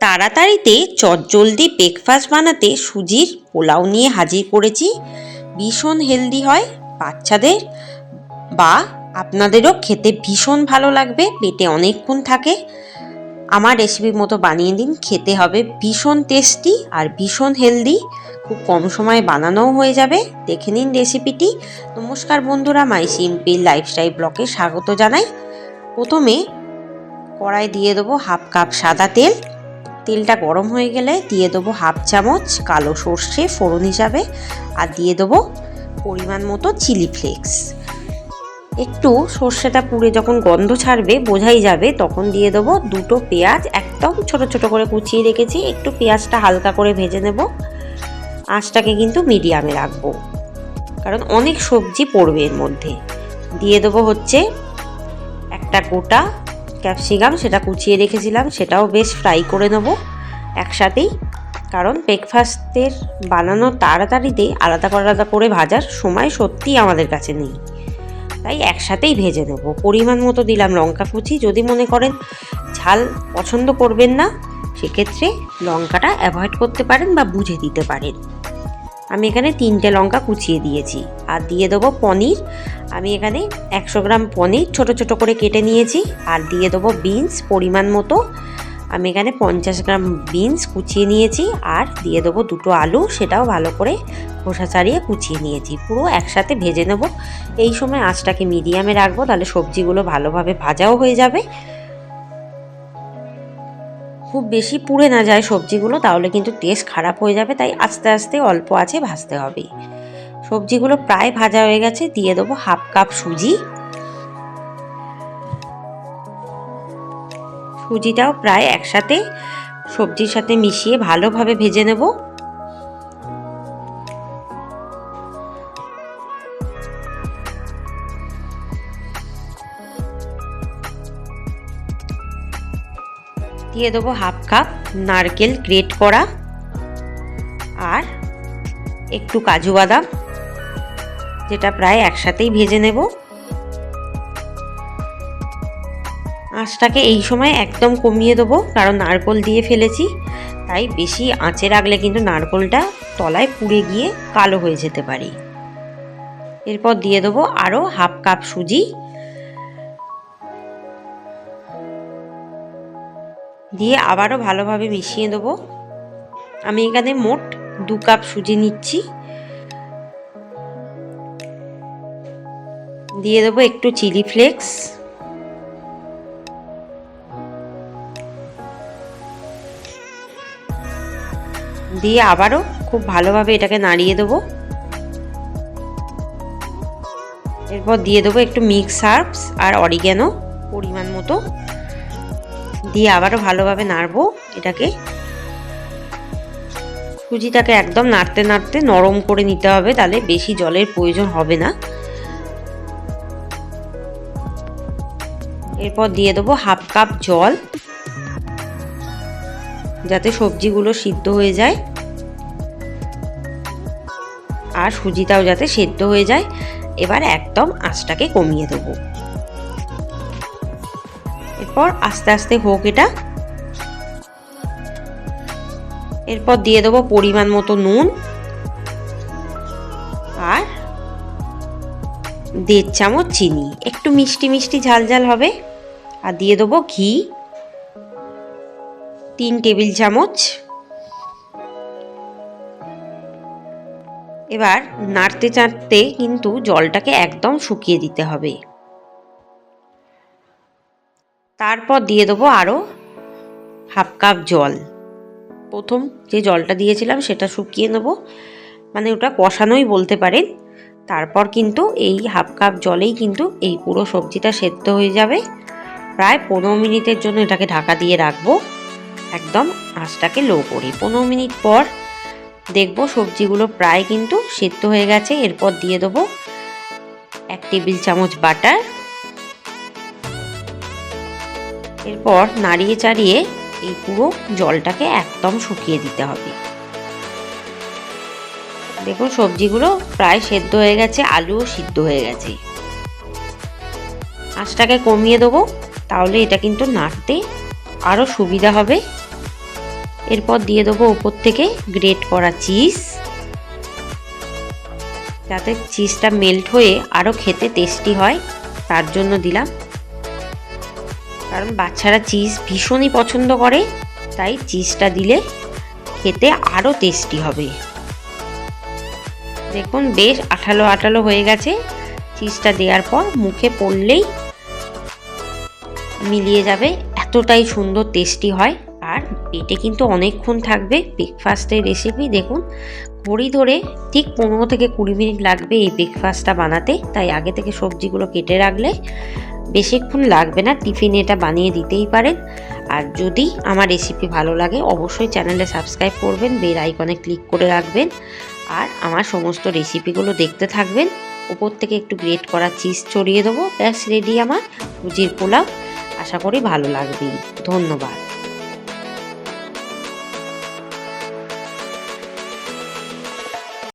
তাড়াতাড়িতে চটজলদি ব্রেকফাস্ট বানাতে সুজির পোলাও নিয়ে হাজির করেছি। ভীষণ হেলদি হয়, বাচ্চাদের বা আপনাদেরও খেতে ভীষণ ভালো লাগবে, পেটে অনেকক্ষণ থাকে। আমার রেসিপির মতো বানিয়ে দিন, খেতে হবে ভীষণ টেস্টি আর ভীষণ হেলদি, খুব কম সময়ে বানানোও হয়ে যাবে। দেখে নিন রেসিপিটি। নমস্কার বন্ধুরা, মাই সিম্পল লাইফস্টাইল ব্লগে স্বাগত জানাই। প্রথমে কড়াই দিয়ে দেবো হাফ কাপ সাদা তেল। তেলটা গরম হয়ে গেলে দিয়ে দেবো হাফ চামচ কালো সর্ষে ফোড়ন হিসাবে, আর দিয়ে দেবো পরিমাণ মতো চিলি ফ্লেক্স। একটু সর্ষেটা পুড়ে যখন গন্ধ ছাড়বে বোঝাই যাবে, তখন দিয়ে দেবো দুটো পেঁয়াজ একদম ছোট ছোট করে কুচিয়ে রেখেছি। একটু পেঁয়াজটা হালকা করে ভেজে নেব। আঁচটাকে কিন্তু মিডিয়ামে রাখবো, কারণ অনেক সবজি পড়বে এর মধ্যে। দিয়ে দেবো হচ্ছে একটা গোটা ক্যাপসিকাম, সেটা কুচিয়ে রেখেছিলাম, সেটাও বেশ ফ্রাই করে নেব একসাথেই, কারণ ব্রেকফাস্টের বানানো তাড়াতাড়িতে আলাদা করে ভাজার সময় সত্যিই আমাদের কাছে নেই, তাই একসাথেই ভেজে নেব। পরিমাণ মতো দিলাম লঙ্কা কুচি। যদি মনে করেন ঝাল পছন্দ করবেন না, সেক্ষেত্রে লঙ্কাটা অ্যাভয়েড করতে পারেন বা বুঝে দিতে পারেন। আমি এখানে 3টে লঙ্কা কুচিয়ে দিয়েছি। আর দিয়ে দেবো পনির। আমি এখানে 100 গ্রাম পনির ছোট ছোট করে কেটে নিয়েছি। আর দিয়ে দেবো বিনস পরিমাণ মতো। আমি এখানে 50 গ্রাম বিনস কুচিয়ে নিয়েছি। আর দিয়ে দেবো দুটো আলু, সেটাও ভালো করে খোসা ছাড়িয়ে কুচিয়ে নিয়েছি। পুরো একসাথে ভেজে নেব। এই সময় আঁচটাকে মিডিয়ামে রাখবো, তাহলে সবজিগুলো ভালোভাবে ভাজাও হয়ে যাবে। খুব বেশি পুড়ে না যায় সবজিগুলো, তাহলে কিন্তু টেস্ট খারাপ হয়ে যাবে, তাই আস্তে আস্তে অল্প আঁচে ভাজতে হবে। সবজিগুলো প্রায় ভাজা হয়ে গেছে। দিয়ে দেবো হাফ কাপ সুজি। সুজিটাও প্রায় একসাথে সবজির সাথে মিশিয়ে ভালোভাবে ভেজে নেব। দিয়ে দেবো হাফ কাপ নারকেল গ্রেট করা, আর একটু কাজু বাদাম, যেটা প্রায় একসাথেই ভেজে নেব। আঁচটাকে এই সময় একদম কমিয়ে দেবো, কারণ নারকেল দিয়ে ফেলেছি, তাই বেশি আঁচে রাখলে কিন্তু নারকেলটা তলায় পুড়ে গিয়ে কালো হয়ে যেতে পারে। এরপর দিয়ে দেবো আরও হাফ কাপ সুজি। দিয়ে আবারও ভালোভাবে মিশিয়ে দেবো। আমি এখানে মোট 2 কাপ সুজি নিচ্ছি। দিয়ে দেবো একটু চিলি ফ্লেক্স। দিয়ে আবারও খুব ভালোভাবে এটাকে নাড়িয়ে দেবো। এরপর দিয়ে দেবো একটু মিক্স হার্বস আর অরিগ্যানো পরিমাণ মতো। দিয়ে আবারও ভালোভাবে নাড়বো এটাকে। সুজিটাকে একদম নাড়তে নাড়তে নরম করে নিতে হবে, তাহলে বেশি জলের প্রয়োজন হবে না। এরপর দিয়ে দেবো হাফ কাপ জল, যাতে সবজিগুলো সিদ্ধ হয়ে যায় আর সুজিটাও যাতে সেদ্ধ হয়ে যায়। এবার একদম আঁচটাকে কমিয়ে দেবো। এরপর আস্তে আস্তে হোক এটা। এরপর দিয়ে দেবো পরিমাণ মতো নুন আর 1.5 চামচ চিনি, একটু মিষ্টি মিষ্টি ঝাল ঝাল হবে। আর দিয়ে দেবো ঘি 3 টেবিল চামচ। এবার নাড়তে চাড়তে কিন্তু জলটাকে একদম শুকিয়ে দিতে হবে। তারপর দিয়ে দেবো আরও হাফ কাপ জল। প্রথম যে জলটা দিয়েছিলাম সেটা শুকিয়ে নেব, মানে ওটা কষানোই বলতে পারেন। তারপর কিন্তু এই হাফ কাপ জলেই কিন্তু এই পুরো সবজিটা সেদ্ধ হয়ে যাবে। প্রায় 15 মিনিটের জন্য এটাকে ঢাকা দিয়ে রাখবো, একদম আঁচটাকে লো করে। 15 মিনিট পর দেখবো সবজিগুলো প্রায় কিন্তু সেদ্ধ হয়ে গেছে। এরপর দিয়ে দেবো 1 টেবিল চামচ বাটার। এরপর নাড়িয়ে চাড়িয়ে এই পুরো জলটাকে একদম শুকিয়ে দিতে হবে। দেখুন সবজিগুলো প্রায় সেদ্ধ হয়ে গেছে, আলুও সিদ্ধ হয়ে গেছে। আঁচটাকে কমিয়ে দেবো, তাহলে এটা কিন্তু নাড়তে আরও সুবিধা হবে। এরপর দিয়ে দেবো উপর থেকে গ্রেট করা চিজ, যাতে চিজটা মেল্ট হয়ে আরও খেতে টেস্টি হয় তার জন্য দিলাম। কারণ বাচ্চারা চিজ ভীষণই পছন্দ করে, তাই চিজটা দিলে খেতে আরও টেস্টি হবে। দেখুন বেশ আঠালো আঠালো হয়ে গেছে। চিজটা দেওয়ার পর মুখে পড়লেই মিলিয়ে যাবে, এতটাই সুন্দর টেস্টি হয়। আর পেটে কিন্তু অনেকক্ষণ থাকবে। ব্রেকফাস্টের রেসিপি দেখুন, ঘড়ি ধরে ঠিক 15 থেকে 20 মিনিট লাগবে এই ব্রেকফাস্টটা বানাতে, তাই আগে থেকে সবজিগুলো কেটে রাখলে বেশিক্ষণ লাগবে না। টিফিনে এটা বানিয়ে দিতেই পারেন। আর যদি আমার রেসিপি ভালো লাগে অবশ্যই চ্যানেলে সাবস্ক্রাইব করবেন, বেল আইকনে ক্লিক করে রাখবেন, আর আমার সমস্ত রেসিপিগুলো দেখতে থাকবেন। উপর থেকে একটু গ্রেট করা চিজ ছড়িয়ে দেবো। ব্যাস রেডি আমার সুজির পোলাও। আশা করি ভালো লাগবেই। ধন্যবাদ।